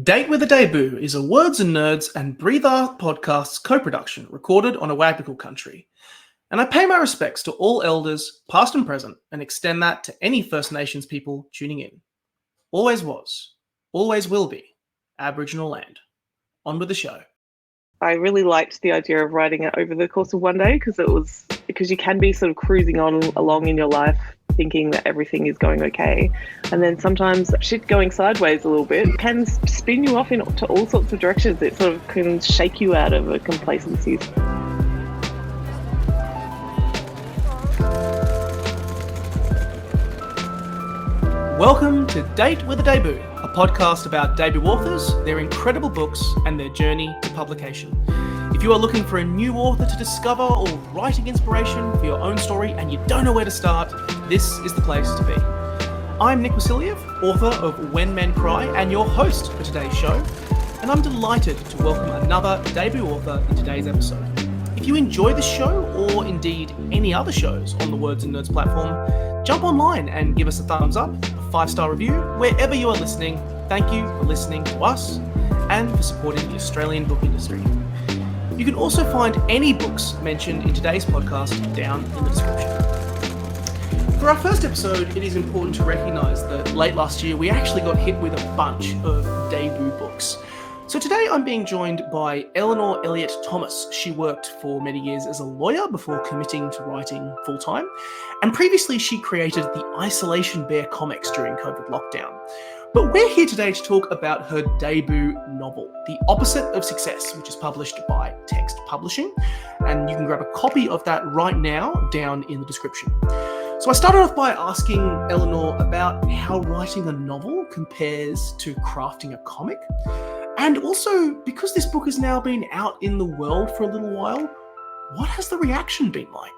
Date with a Debut is a Words and Nerds and Breathe Art podcasts co-production recorded on a Wagbical country. And I pay my respects to all elders, past and present, and extend that to any First Nations people tuning in. Always was, always will be, Aboriginal land. On with the show. I really liked the idea of writing it over the course of one day because you can be sort of cruising on along in your life thinking that everything is going okay, and then sometimes shit going sideways a little bit can spin you off into all sorts of directions. It sort of can shake you out of a complacency. Welcome to Date with a Debut, a podcast about debut authors, their incredible books, and their journey to publication. If you are looking for a new author to discover or writing inspiration for your own story and you don't know where to start, this is the place to be. I'm Nick Wasiliev, author of When Men Cry and your host for today's show, and I'm delighted to welcome another debut author in today's episode. If you enjoy this show, or indeed any other shows on the Words and Nerds platform, jump online and give us a thumbs up, a 5-star review, wherever you are listening. Thank you for listening to us and for supporting the Australian book industry. You can also find any books mentioned in today's podcast down in the description. For our first episode, it is important to recognise that late last year we actually got hit with a bunch of debut books. So today I'm being joined by Eleanor Elliot Thomas. She worked for many years as a lawyer before committing to writing full-time, and previously she created the Isolation Bear comics during COVID lockdown. But we're here today to talk about her debut novel, The Opposite of Success, which is published by Text Publishing, and you can grab a copy of that right now down in the description. So I started off by asking Eleanor about how writing a novel compares to crafting a comic. And also, because this book has now been out in the world for a little while, what has the reaction been like?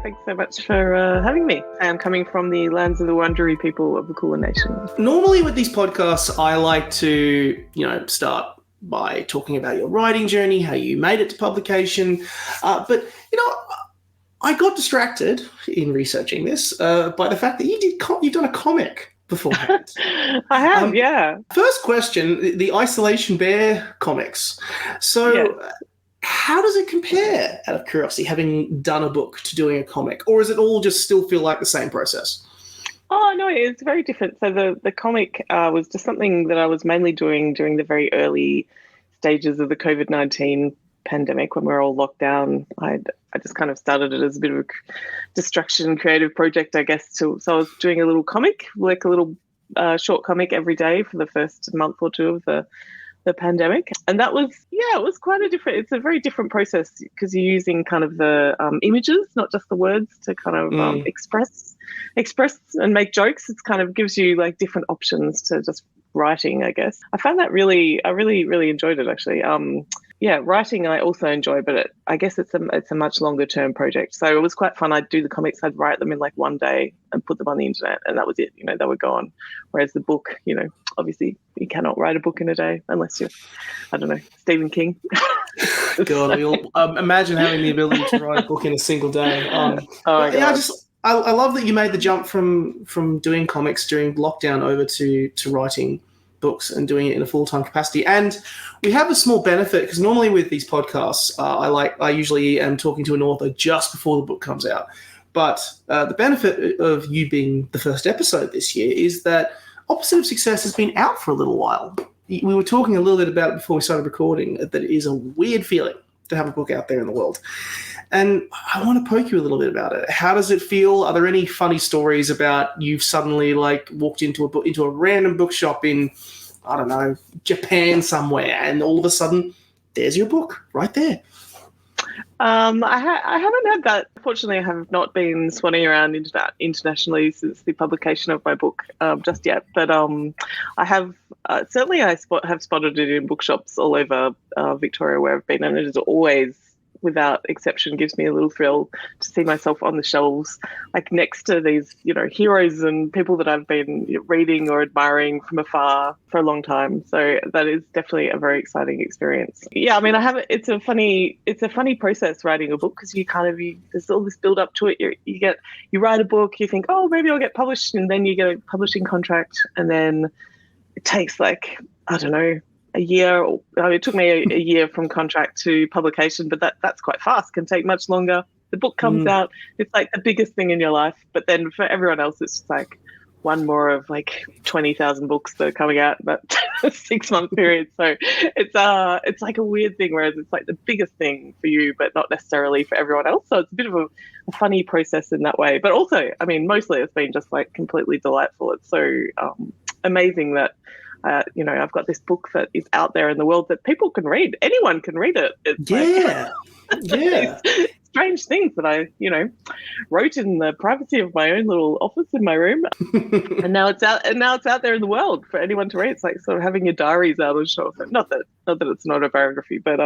Thanks so much for having me. I am coming from the lands of the Wurundjeri people of the Kulin Nation. Normally with these podcasts, I like to, start by talking about your writing journey, how you made it to publication. But I got distracted in researching this by the fact that you've done a comic beforehand. I have, yeah. First question, the Isolation Bear comics. So Yeah. How does it compare, out of curiosity, having done a book to doing a comic? Or is it all just still feel like the same process? Oh, no, it's very different. So the comic was just something that I was mainly doing during the very early stages of the COVID-19 pandemic when we were all locked down. I just kind of started it as a bit of a distraction creative project, I guess. So I was doing a little comic, like a little short comic every day for the first month or two of the pandemic. And that was, it was quite it's a very different process because you're using kind of the images, not just the words, to kind of express and make jokes. It's kind of gives you like different options to just writing, I guess. I found that I really enjoyed it actually. Writing I also enjoy, but I guess it's a much longer term project. So it was quite fun. I'd do the comics, I'd write them in like one day and put them on the internet, and that was it. They were gone. Whereas the book, obviously you cannot write a book in a day unless you're, I don't know, Stephen King. God, we'll imagine having the ability to write a book in a single day. I love that you made the jump from doing comics during lockdown over to writing books and doing it in a full-time capacity. And we have a small benefit because normally with these podcasts, I usually am talking to an author just before the book comes out. But the benefit of you being the first episode this year is that Opposite of Success has been out for a little while. We were talking a little bit about it before we started recording, that it is a weird feeling to have a book out there in the world. And I want to poke you a little bit about it. How does it feel? Are there any funny stories about you've suddenly walked into a random bookshop in, I don't know, Japan somewhere, and all of a sudden there's your book right there? I haven't had that. Fortunately, I have not been swanning around internationally since the publication of my book just yet. But I have certainly have spotted it in bookshops all over Victoria where I've been, and it is always without exception, gives me a little thrill to see myself on the shelves, like next to these, heroes and people that I've been reading or admiring from afar for a long time. So that is definitely a very exciting experience. Yeah, I mean, it's a funny process writing a book, because there's all this build up to it. You write a book, you think, oh, maybe I'll get published, and then you get a publishing contract, and then it takes like, I don't know, a year. It took me a year from contract to publication, but that's quite fast. Can take much longer. The book comes out, it's like the biggest thing in your life. But then for everyone else, it's just like one more of like 20,000 books that are coming out in that 6-month period. So it's like a weird thing, whereas it's like the biggest thing for you, but not necessarily for everyone else. So it's a bit of a funny process in that way. But also, I mean, mostly it's been just like completely delightful. It's so amazing that I've got this book that is out there in the world that people can read. Anyone can read it. It's these strange things that I, wrote in the privacy of my own little office in my room, and now it's out. And now it's out there in the world for anyone to read. It's like sort of having your diaries out on shelf. Not that it's not a biography, but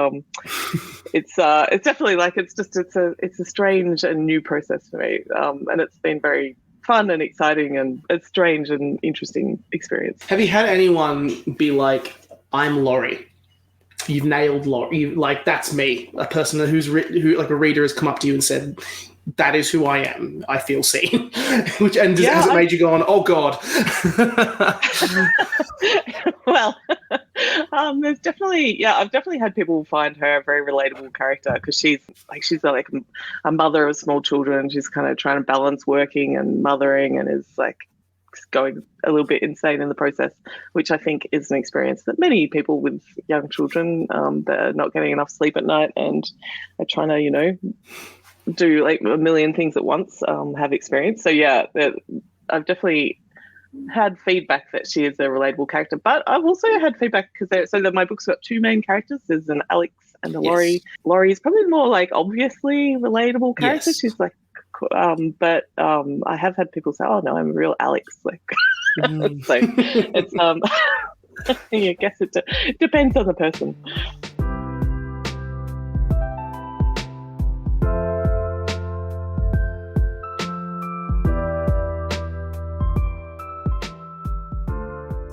it's definitely like it's a strange and new process for me, and it's been very fun and exciting and a strange and interesting experience. Have you had anyone be like, I'm Laurie? You've nailed Laurie. Like, that's me. A person who like a reader has come up to you and said, that is who I am. I feel seen. Has it made you go on, oh God? Well, there's definitely, I've definitely had people find her a very relatable character, because she's like a mother of small children. She's kind of trying to balance working and mothering, and is like going a little bit insane in the process, which I think is an experience that many people with young children that are not getting enough sleep at night and are trying to, do like a million things at once, have experienced. So I've definitely had feedback that she is a relatable character, but I've also had feedback so that my book's got two main characters. There's an Alex and a Laurie. Yes. Laurie is probably more like obviously relatable character. Yes. She's like, but I have had people say, oh no, I'm a real Alex. Like, so it's I guess it depends on the person.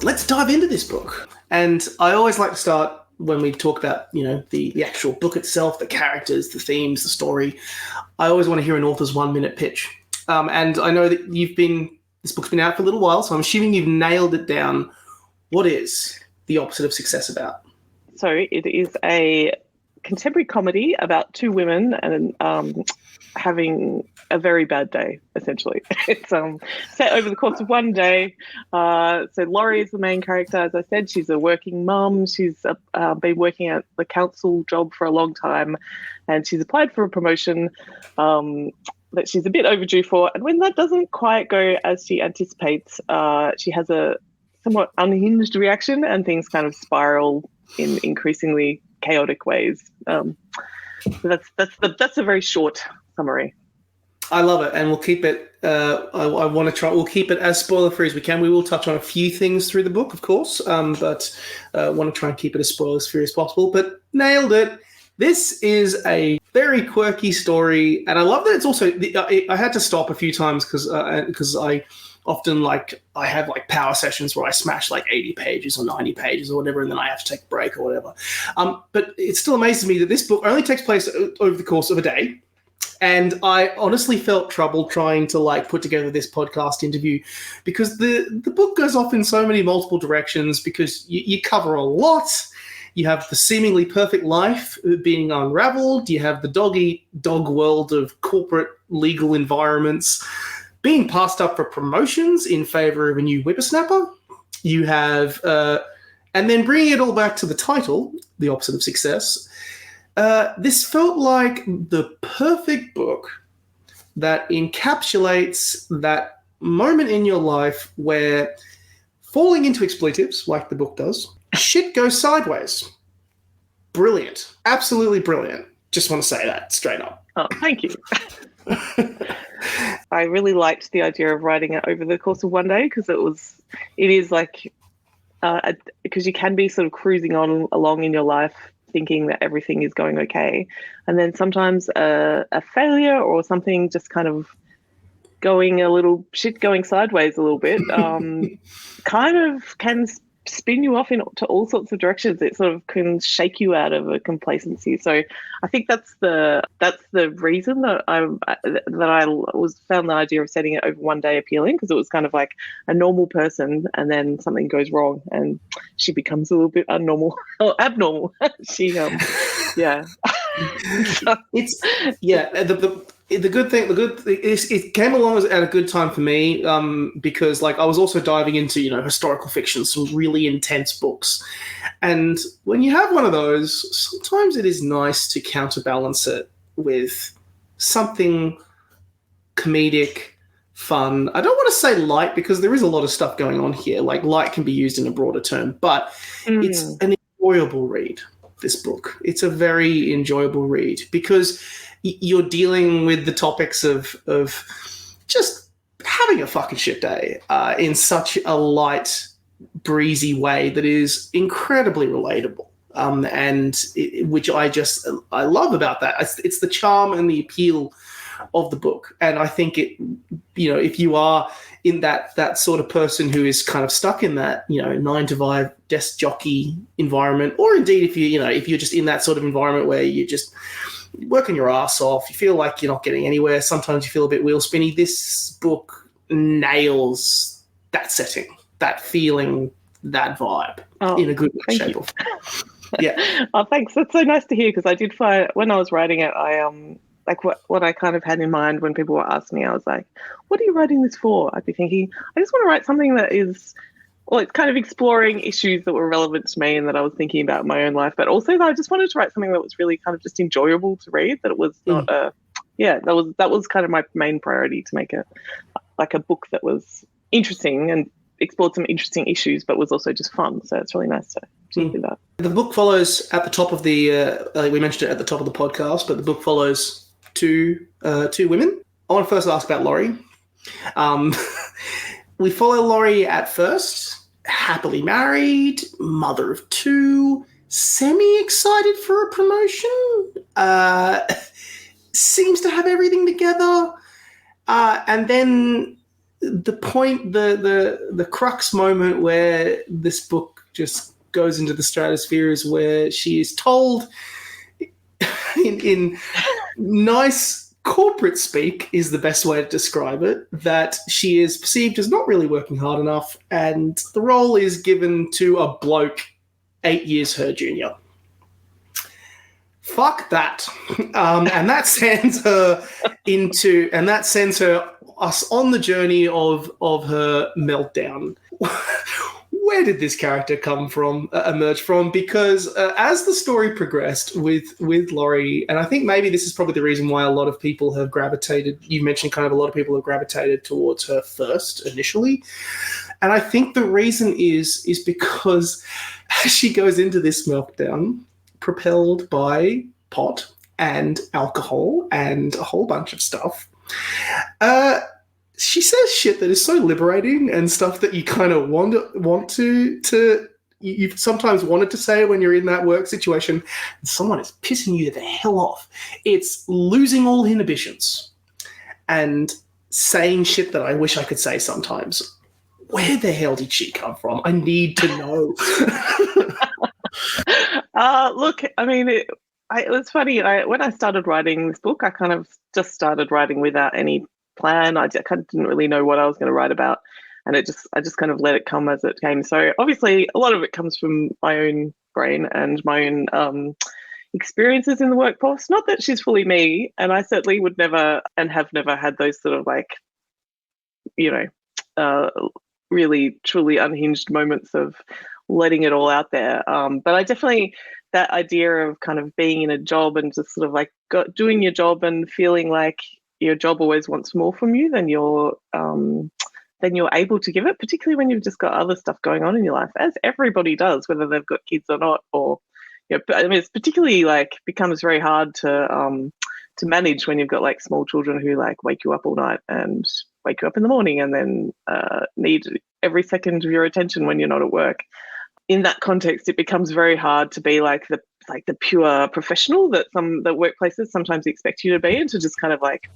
Let's dive into this book. And I always like to start when we talk about, the actual book itself, the characters, the themes, the story. I always want to hear an author's 1-minute pitch. And I know that this book's been out for a little while, so I'm assuming you've nailed it down. What is The Opposite of Success about? So it is a contemporary comedy about two women and having a very bad day, essentially. It's set over the course of one day. So Laurie is the main character. As I said, she's a working mum. She's been working at the council job for a long time, and she's applied for a promotion that she's a bit overdue for. And when that doesn't quite go as she anticipates, she has a somewhat unhinged reaction, and things kind of spiral in increasingly chaotic ways. So that's a very short summary. I love it, and we'll keep it. We'll keep it as spoiler-free as we can. We will touch on a few things through the book, of course, but want to try and keep it as spoiler-free as possible. But nailed it. This is a very quirky story, and I love that it's also. I had to stop a few times because I often I have power sessions where I smash 80 pages or 90 pages or whatever, and then I have to take a break or whatever. But it still amazes me that this book only takes place over the course of a day. And I honestly felt trouble trying to put together this podcast interview, because the book goes off in so many multiple directions, because you cover a lot. You have the seemingly perfect life being unraveled. You have the dog-eat-dog world of corporate legal environments being passed up for promotions in favor of a new whippersnapper. You have, and then bringing it all back to the title, The Opposite of Success. This felt like the perfect book that encapsulates that moment in your life where falling into expletives, like the book does, shit goes sideways. Brilliant. Absolutely brilliant. Just want to say that straight up. Oh, thank you. I really liked the idea of writing it over the course of one day, because it is because you can be sort of cruising along in your life thinking that everything is going okay. And then sometimes a failure or something just kind of going sideways a little bit, kind of can spin you off into all sorts of directions. It sort of can shake you out of a complacency. So I think that's the reason that I found the idea of setting it over one day appealing, because it was kind of like a normal person and then something goes wrong and she becomes a little bit unnormal or abnormal. Yeah. It's the good thing is it came along at a good time for me, because like I was also diving into historical fiction, some really intense books, and when you have one of those, sometimes it is nice to counterbalance it with something comedic, fun. I don't want to say light, because there is a lot of stuff going on here. Like light can be used in a broader term, but it's an enjoyable read. This book, it's a very enjoyable read because you're dealing with the topics of just having a fucking shit day in such a light, breezy way that is incredibly relatable, which I love about that. It's the charm and the appeal of the book, and I think it, if you are in that sort of person who is kind of stuck in that 9-to-5 desk jockey environment, or indeed if you're just in that sort of environment where you just working your ass off, you feel like you're not getting anywhere, sometimes you feel a bit wheel spinny, this book nails that setting, that feeling, that vibe in a good shape. Yeah. Oh, thanks. That's so nice to hear, because I did find when I was writing it, I like what I kind of had in mind when people were asking me, I was like, what are you writing this for? I'd be thinking, I just want to write something that is, well, it's kind of exploring issues that were relevant to me and that I was thinking about in my own life, but also that I just wanted to write something that was really kind of just enjoyable to read, that it was not that was kind of my main priority, to make it like a book that was interesting and explored some interesting issues, but was also just fun. So it's really nice to do that. The book follows at the top of the, we mentioned it at the top of the podcast, but the book follows two women. I want to first ask about Laurie. We follow Laurie at first, happily married, mother of 2, semi-excited for a promotion, seems to have everything together, and then the crux moment where this book just goes into the stratosphere is where she is told in nice corporate speak is the best way to describe it, that she is perceived as not really working hard enough, and the role is given to a bloke 8 years her junior. Fuck that. And that sends us on the journey of her meltdown. Where did this character emerge from? Because as the story progressed with Laurie, and I think maybe this is probably the reason why a lot of people have gravitated, you mentioned kind of a lot of people have gravitated towards her first initially. And I think the reason is because she goes into this meltdown propelled by pot and alcohol and a whole bunch of stuff. She says shit that is so liberating and stuff that you kind of want to you've sometimes wanted to say when you're in that work situation and someone is pissing you the hell off. It's losing all inhibitions and saying shit that I wish I could say sometimes. Where the hell did she come from? I need to know. Look, I mean, it was funny. When I started writing this book, I kind of just started writing without any plan. I kind of didn't really know what I was going to write about, and I just kind of let it come as it came. So obviously a lot of it comes from my own brain and my own experiences in the workforce. Not that she's fully me, and I certainly would never and have never had those sort of like, really truly unhinged moments of letting it all out there. But I definitely, that idea of kind of being in a job and just sort of like doing your job and feeling like your job always wants more from you than you're able to give it, particularly when you've just got other stuff going on in your life, as everybody does, whether they've got kids or not. Or, I mean, it's particularly like becomes very hard to manage when you've got like small children who like wake you up all night and wake you up in the morning and then need every second of your attention when you're not at work. in that context, it becomes very hard to be like the pure professional that the workplaces sometimes expect you to be, and to just kind of like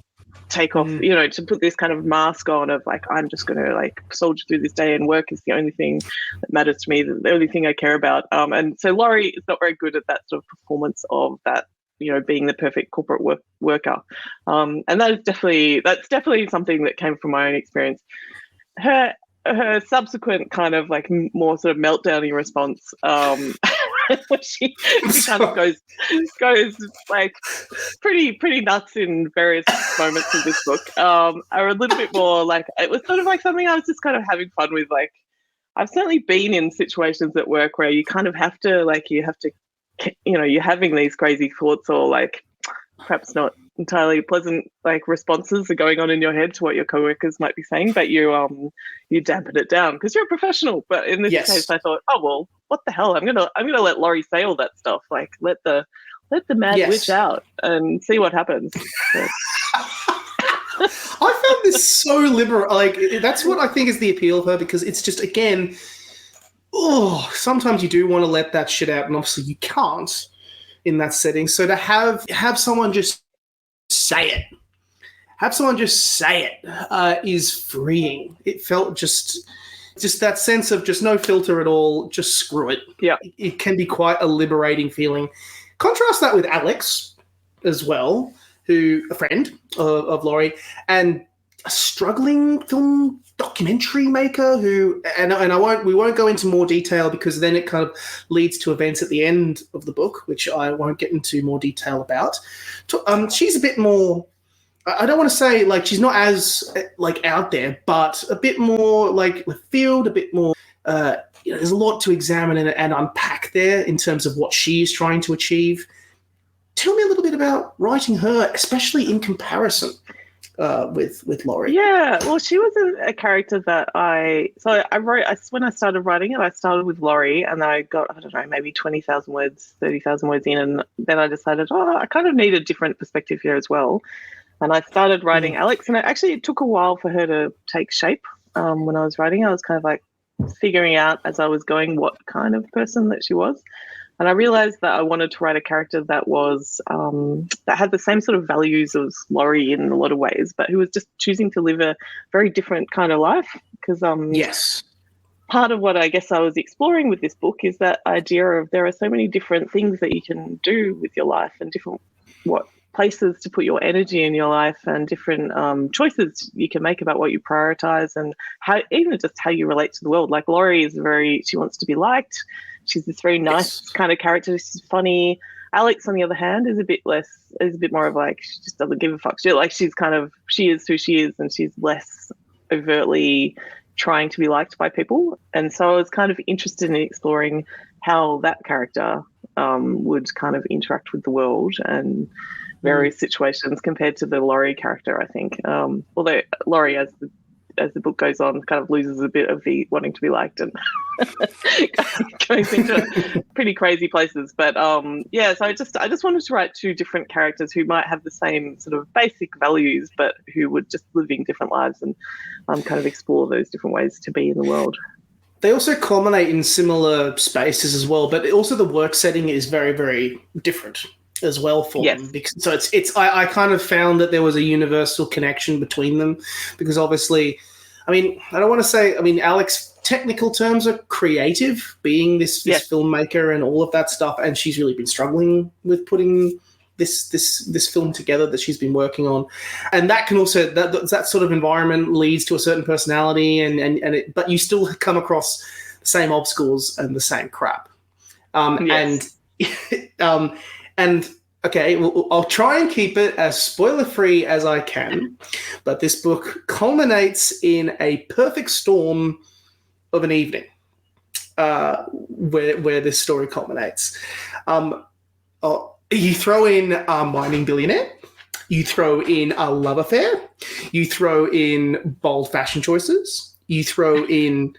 take off, to put this kind of mask on of like, I'm just going to like soldier through this day, and work is the only thing that matters to me, the only thing I care about. And so Laurie is not very good at that sort of performance of that, being the perfect corporate worker. And that's definitely something that came from my own experience. Her subsequent kind of like more sort of meltdowny response, when she kind of goes like pretty nuts in various moments of this book, are a little bit more like, it was sort of like something I was just kind of having fun with. Like, I've certainly been in situations at work where you kind of have to you're having these crazy thoughts, or like perhaps not entirely pleasant like responses are going on in your head to what your coworkers might be saying, but you dampen it down because you're a professional. But in this case, I thought, oh well, what the hell? I'm gonna let Laurie say all that stuff. Like, let the mad witch out and see what happens. I found this so liberal. Like, that's what I think is the appeal of her, because it's just, again, sometimes you do want to let that shit out, and obviously you can't in that setting. So to have someone just say it, is freeing. It felt just that sense of just no filter at all, just screw it. Yeah. It can be quite a liberating feeling. Contrast that with Alex as well, who a friend of Laurie, and a struggling film documentary maker who, we won't go into more detail because then it kind of leads to events at the end of the book, which I won't get into more detail about. She's a bit more, I don't want to say like she's not as like out there, but a bit more like the field, a bit more, there's a lot to examine and unpack there in terms of what she is trying to achieve. Tell me a little bit about writing her, especially in comparison with Laurie. Yeah, well, she was a character that I wrote, when I started writing it, I started with Laurie, and I got, I don't know, maybe 20,000 words, 30,000 words in, and then I decided, I kind of need a different perspective here as well. And I started writing Alex, and it took a while for her to take shape. When I was writing, I was kind of like figuring out as I was going what kind of person that she was. And I realized that I wanted to write a character that was that had the same sort of values as Laurie in a lot of ways, but who was just choosing to live a very different kind of life. Because yes, part of what I guess I was exploring with this book is that idea of there are so many different things that you can do with your life, and different places to put your energy in your life, and different choices you can make about what you prioritize, and how you relate to the world. Like, Laurie is she wants to be liked. She's this very nice kind of character. She's funny. Alex, on the other hand, is a bit more of like, she just doesn't give a fuck. She is who she is, and she's less overtly trying to be liked by people. And so I was kind of interested in exploring how that character would kind of interact with the world and various situations compared to the Laurie character, I think. Although Laurie, as the book goes on, kind of loses a bit of the wanting to be liked and going into pretty crazy places. But so I just wanted to write two different characters who might have the same sort of basic values, but who would just living different lives, and kind of explore those different ways to be in the world. They also culminate in similar spaces as well, but also the work setting is very, very different as well for them. So I kind of found that there was a universal connection between them, because obviously, I mean, I don't want to say, I mean, Alex, technical terms, are creative, being this filmmaker and all of that stuff, and she's really been struggling with putting this film together that she's been working on, and that can also that sort of environment leads to a certain personality, but you still come across the same obstacles and the same crap, and okay, well, I'll try and keep it as spoiler-free as I can, but this book culminates in a perfect storm of an evening where this story culminates. You throw in a mining billionaire, you throw in a love affair, you throw in bold fashion choices, you throw in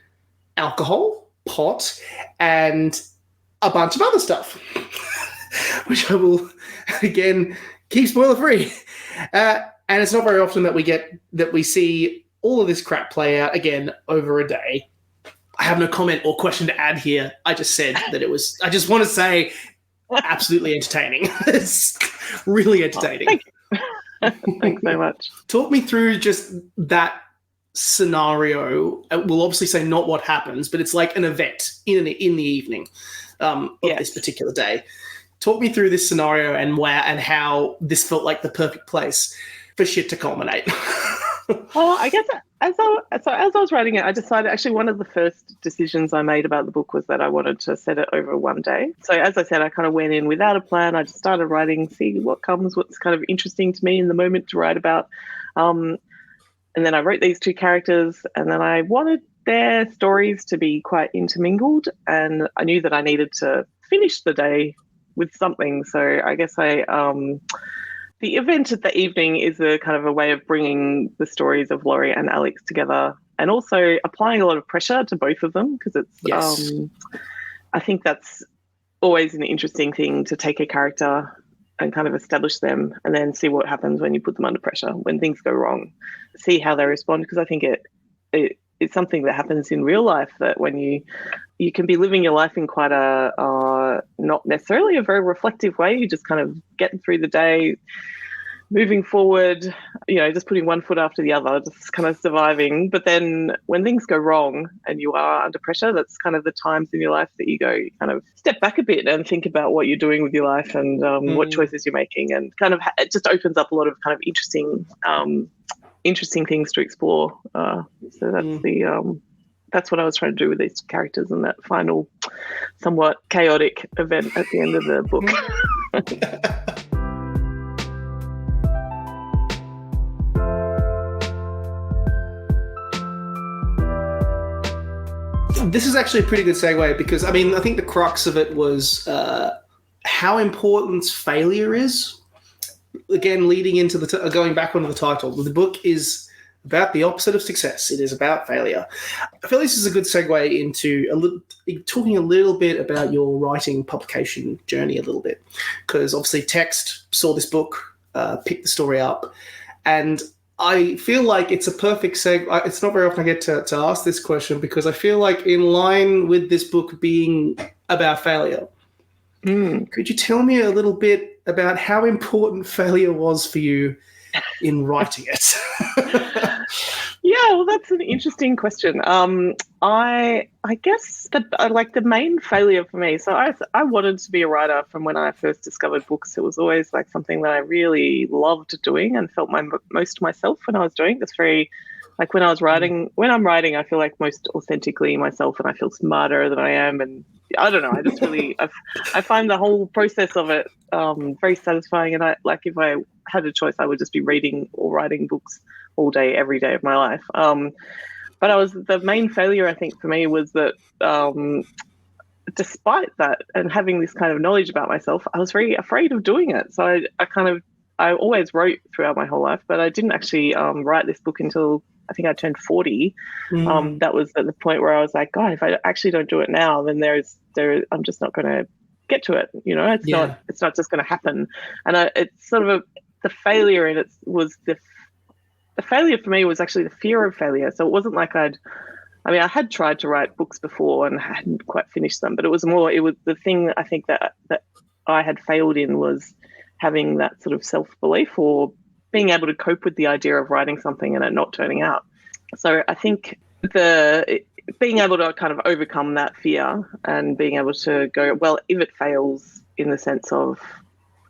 alcohol, pot, and a bunch of other stuff, which I will, again, keep spoiler-free. And it's not very often that we see all of this crap play out, again, over a day. I have no comment or question to add here. I just said that it was. I just want to say, absolutely entertaining. It's really entertaining. Thanks so much. Talk me through just that scenario. We'll obviously say not what happens, but it's like an event in the evening of this particular day. Talk me through this scenario and how this felt like the perfect place for shit to culminate. Well, I guess as I was writing it, I decided actually one of the first decisions I made about the book was that I wanted to set it over one day. So as I said, I kind of went in without a plan. I just started writing, see what comes, what's kind of interesting to me in the moment to write about. And then I wrote these two characters, and then I wanted their stories to be quite intermingled, and I knew that I needed to finish the day with something. So I guess the event at the evening is a kind of a way of bringing the stories of Laurie and Alex together, and also applying a lot of pressure to both of them, because it's I think that's always an interesting thing, to take a character and kind of establish them and then see what happens when you put them under pressure, when things go wrong, see how they respond, because I think it's something that happens in real life, that when you can be living your life in quite a not necessarily a very reflective way. You're just kind of getting through the day, moving forward, just putting one foot after the other, just kind of surviving. But then when things go wrong and you are under pressure, that's kind of the times in your life that you kind of step back a bit and think about what you're doing with your life and what choices you're making, and kind of it just opens up a lot of kind of interesting things to explore. So that's that's what I was trying to do with these characters and that final somewhat chaotic event at the end of the book. This is actually a pretty good segue, because I think the crux of it was how important failure is. Again, leading into going back onto the title, the book is about the opposite of success. It is about failure. I feel this is a good segue into talking a little bit about your writing publication journey a little bit, because obviously Text saw this book, picked the story up, and I feel like it's a perfect segue. It's not very often I get to ask this question, because I feel like in line with this book being about failure, could you tell me a little bit about how important failure was for you in writing it? Yeah, well, that's an interesting question. I guess that like the main failure for me. So I wanted to be a writer from when I first discovered books. It was always like something that I really loved doing and felt most myself when I was doing. It's very like when I'm writing, I feel like most authentically myself, and I feel smarter than I am. And I don't know, I just really I find the whole process of it very satisfying. And if I had a choice, I would just be reading or writing books all day, every day of my life. But the main failure, I think, for me was that despite that and having this kind of knowledge about myself, I was very afraid of doing it. So I always wrote throughout my whole life, but I didn't actually write this book until I think I turned 40. That was at the point where I was like, God, if I actually don't do it now, then I'm just not going to get to it. It's not just going to happen. And it's sort of the failure in it was the failure for me was actually the fear of failure. So it wasn't like I had tried to write books before and hadn't quite finished them, but it was the thing I think that I had failed in was having that sort of self-belief or being able to cope with the idea of writing something and it not turning out. So I think being able to kind of overcome that fear and being able to go, well, if it fails in the sense of,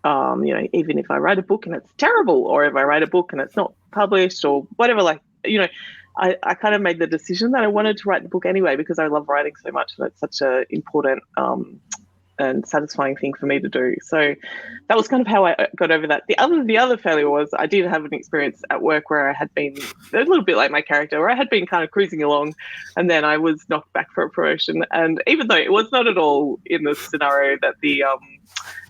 even if I write a book and it's terrible, or if I write a book and it's not published or whatever, I kind of made the decision that I wanted to write the book anyway, because I love writing so much and it's such an important and satisfying thing for me to do. So that was kind of how I got over that. The other failure was I did have an experience at work where I had been a little bit like my character, where I had been kind of cruising along and then I was knocked back for a promotion. And even though it was not at all in the scenario that the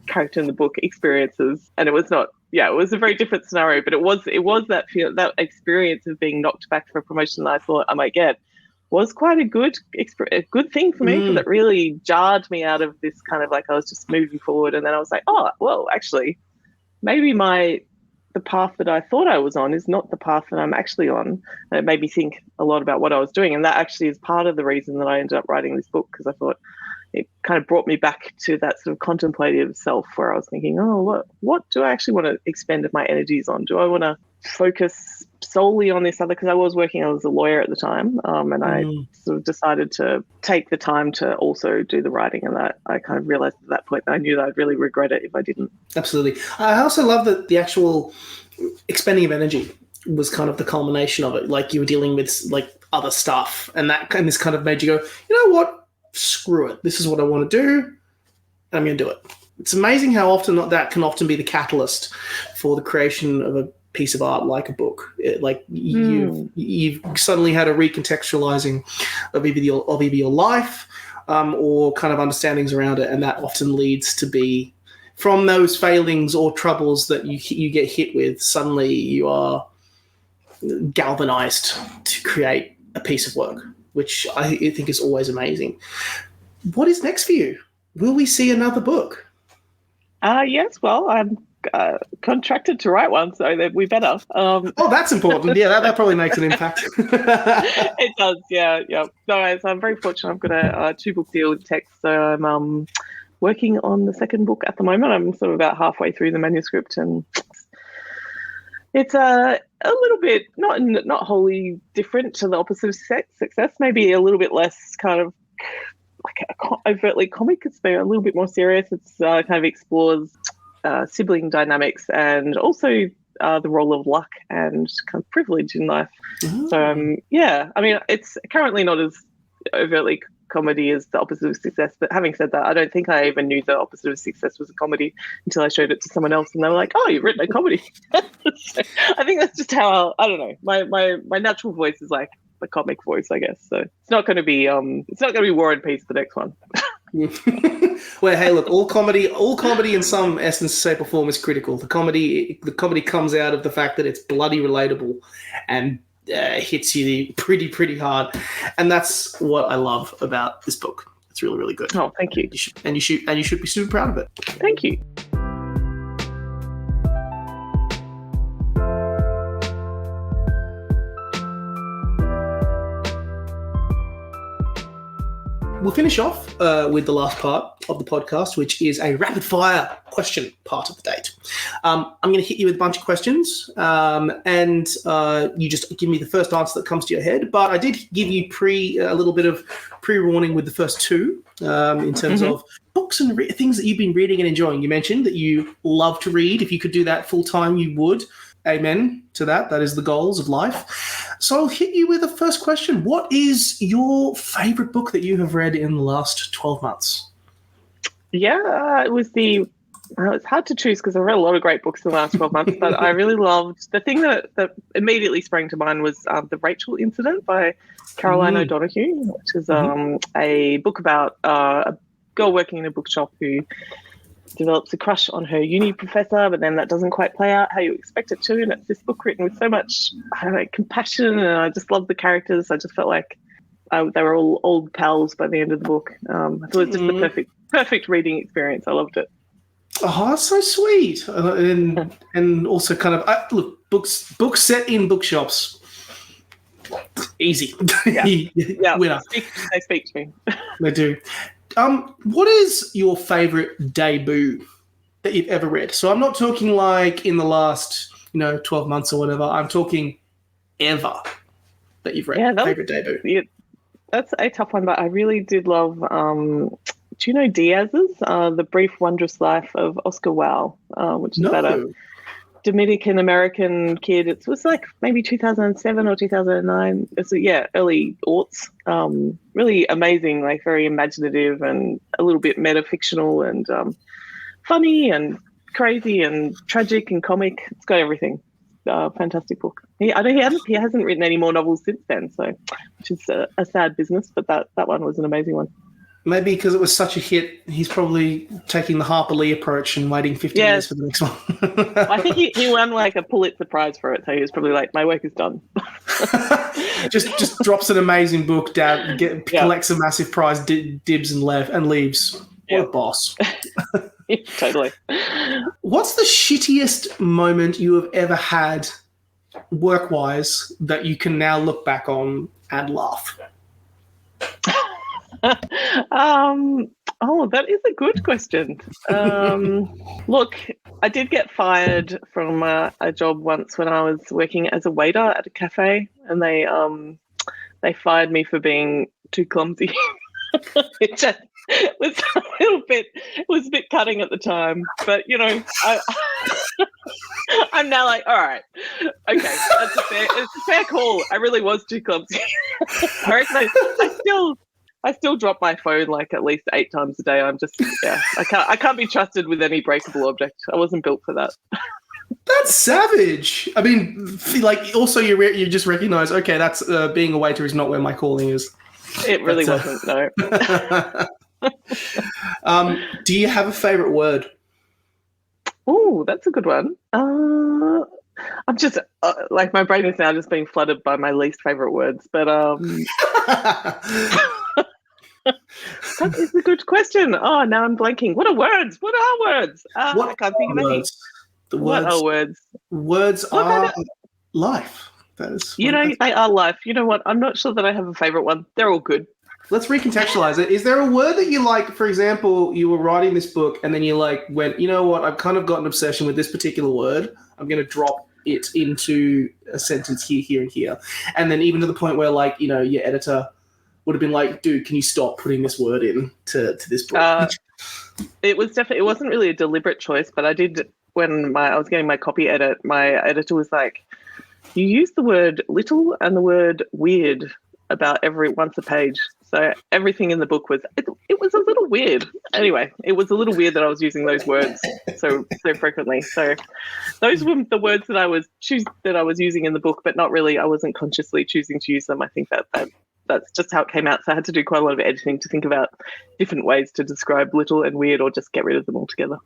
character in the book experiences, and it was not, it was a very different scenario, but it was that experience of being knocked back for a promotion that I thought I might get was quite a good thing for me, because it really jarred me out of this kind of like I was just moving forward, and then I was like, oh well, actually maybe the the path that I thought I was on is not the path that I'm actually on. And it made me think a lot about what I was doing. And that actually is part of the reason that I ended up writing this book, because I thought it kind of brought me back to that sort of contemplative self where I was thinking, oh, what do I actually want to expend my energies on? Do I want to focus solely on this other, because I was working as a lawyer at the time, and I sort of decided to take the time to also do the writing, and that I kind of realized at that point that I knew that I'd really regret it if I didn't. Absolutely. I also love that the actual expending of energy was kind of the culmination of it. Like you were dealing with like other stuff, and this kind of made you go, you know what, screw it, this is what I want to do, and I'm going to do it. It's amazing how often that can often be the catalyst for the creation of a piece of art like a book. You've suddenly had a recontextualizing of either your life or kind of understandings around it, and that often leads to be from those failings or troubles that you get hit with. Suddenly you are galvanized to create a piece of work, which I think is always amazing. What is next for you? Will we see another book? Yes, well, I'm contracted to write one, so we better. Oh, that's important. Yeah, that probably makes an impact. It does, yeah. So I'm very fortunate. I've got a 2-book deal with text, so I'm working on the second book at the moment. I'm sort of about halfway through the manuscript, and it's a little bit not wholly different to the opposite of success. Maybe a little bit less kind of like overtly comic. It's a little bit more serious. It's kind of explores sibling dynamics and also the role of luck and kind of privilege in life. So I mean, it's currently not as overtly comedy as the opposite of success, but having said that, I don't think I even knew the opposite of success was a comedy until I showed it to someone else, and they were like, "Oh, you've written a comedy." So I think that's just how I don't know. My natural voice is like the comic voice, I guess. So it's not going to be War and Peace, the next one. Well, hey, look, all comedy in some essence, shape, or form is critical. The comedy comes out of the fact that it's bloody relatable and hits you pretty hard, and that's what I love about this book. It's really, really good. Oh, thank you. You should be super proud of it. Thank you. We'll finish off with the last part of the podcast, which is a rapid-fire question part of the date. I'm going to hit you with a bunch of questions, and you just give me the first answer that comes to your head. But I did give you a little bit of pre-warning with the first two in terms of books and things that you've been reading and enjoying. You mentioned that you love to read. If you could do that full-time, you would. Amen to that. That is the goals of life. So I'll hit you with the first question. What is your favorite book that you have read in the last 12 months? Yeah, it's hard to choose because I've read a lot of great books in the last 12 months, but I really loved the thing that immediately sprang to mind was The Rachel Incident by Caroline O'Donoghue, which is a book about a girl working in a bookshop who develops a crush on her uni professor, but then that doesn't quite play out how you expect it to. And it's this book written with so much compassion, and I just loved the characters. I just felt like they were all old pals by the end of the book. I thought it was just the perfect reading experience. I loved it. Oh, that's so sweet. And also kind of, look, books set in bookshops. Easy. Yeah. Winner. They speak to me. They do. What is your favorite debut that you've ever read? So I'm not talking like in the last, 12 months or whatever. I'm talking ever that you've read. Yeah, favorite debut. Yeah, that's a tough one, but I really did love, do you know Diaz's The Brief Wondrous Life of Oscar Wilde, which is about a Dominican-American kid. It was like maybe 2007 or 2009. It's early aughts. Really amazing, like very imaginative and a little bit metafictional and funny and crazy and tragic and comic. It's got everything. Fantastic book. He hasn't written any more novels since then, so which is a sad business. But that one was an amazing one. Maybe because it was such a hit, he's probably taking the Harper Lee approach and waiting 50 years for the next one. I think he won like a Pulitzer Prize for it, so he was probably like, my work is done. just drops an amazing book down, collects a massive prize, dibs and leaves. What a boss. Totally. What's the shittiest moment you have ever had work-wise that you can now look back on and laugh? That is a good question. Look, I did get fired from a job once when I was working as a waiter at a cafe, and they fired me for being too clumsy. Which was a bit cutting at the time, but I'm now like, all right, okay, it's a fair call. I really was too clumsy. I reckon I still drop my phone like at least 8 times a day. I can't be trusted with any breakable object. I wasn't built for that. That's savage. I mean, like, also you just recognize, okay, that's being a waiter is not where my calling is. It really wasn't, no. Do you have a favorite word? Oh, that's a good one. I'm just like, my brain is now just being flooded by my least favorite words, but that is a good question. Oh, now I'm blanking. What are words? What are words? I can't think of any. What are words? Words are life. That is. They are life. You know what? I'm not sure that I have a favorite one. They're all good. Let's recontextualize it. Is there a word that you like? For example, you were writing this book and then you went, you know what? I've kind of got an obsession with this particular word. I'm going to drop it into a sentence here, here, and here. And then even to the point where, your editor would have been like, dude, can you stop putting this word in to this book? It wasn't really a deliberate choice, but I did, when I was getting my copy edit, my editor was like, you use the word little and the word weird about once a page. So everything in the book was, it was a little weird. Anyway, it was a little weird that I was using those words so frequently. So those were the words that I was using in the book, but not really, I wasn't consciously choosing to use them. I think that's just how it came out. So I had to do quite a lot of editing to think about different ways to describe little and weird, or just get rid of them altogether.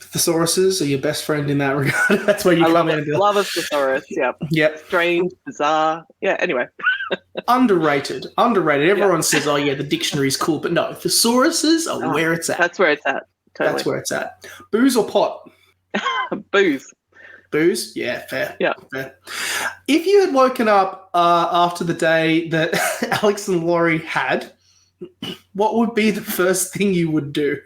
Thesauruses are your best friend in that regard. That's where you come in. I love a thesaurus, yeah. Yep. Strange, bizarre. Yeah, anyway. Underrated. Everyone says, oh, yeah, the dictionary's cool. But no, thesauruses are where it's at. That's where it's at. Totally. That's where it's at. Booze or pot? Booze. Booze? Yeah, fair. Yeah. Fair. If you had woken up after the day that Alex and Laurie had, what would be the first thing you would do?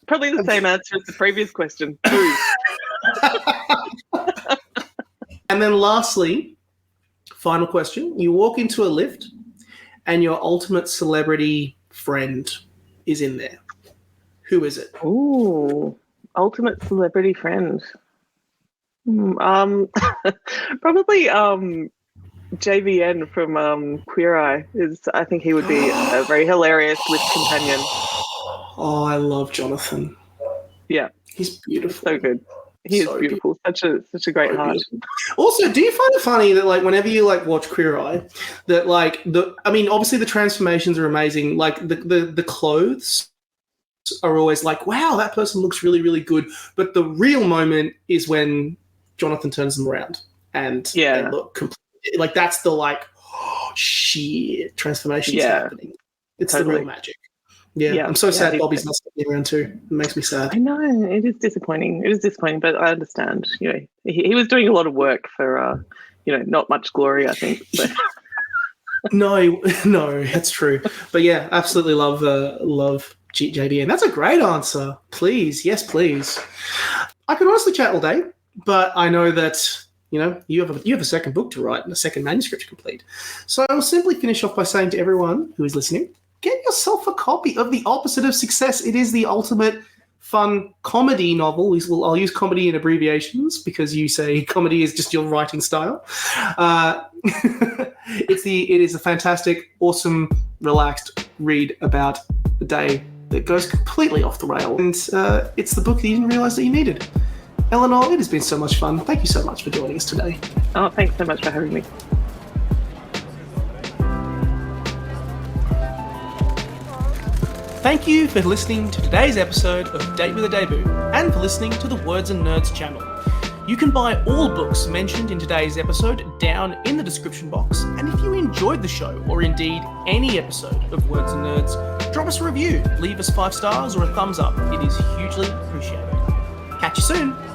Probably the same answer as the previous question. Booze. And then lastly, final question. You walk into a lift and your ultimate celebrity friend is in there. Who is it? Ooh, ultimate celebrity friend. Probably JVN from Queer Eye. I think he would be a very hilarious lift companion. Oh, I love Jonathan. Yeah. He's beautiful. So good. He is beautiful. Such a great heart. Also, do you find it funny that whenever you watch Queer Eye, that obviously the transformations are amazing. The clothes are always wow, that person looks really, really good. But the real moment is when Jonathan turns them around and they look completely that's the oh shit transformation's happening. It's the real magic. Yeah, I'm so sad Bobby's not sticking around too. It makes me sad. I know, it is disappointing. But I understand. He was doing a lot of work for, not much glory, I think. But. No, that's true. But yeah, absolutely love JDN. That's a great answer. Please, yes, please. I could honestly chat all day, but I know that you have a second book to write and a second manuscript to complete. So I will simply finish off by saying to everyone who is listening, get yourself a copy of The Opposite of Success. It is the ultimate fun comedy novel. I'll use comedy in abbreviations because you say comedy is just your writing style. It is a fantastic, awesome, relaxed read about a day that goes completely off the rail. And it's the book that you didn't realise that you needed. Eleanor, it has been so much fun. Thank you so much for joining us today. Oh, thanks so much for having me. Thank you for listening to today's episode of Date with a Debut and for listening to the Words and Nerds channel. You can buy all books mentioned in today's episode down in the description box, and if you enjoyed the show or indeed any episode of Words and Nerds, drop us a review, leave us 5 stars or a thumbs up. It is hugely appreciated. Catch you soon.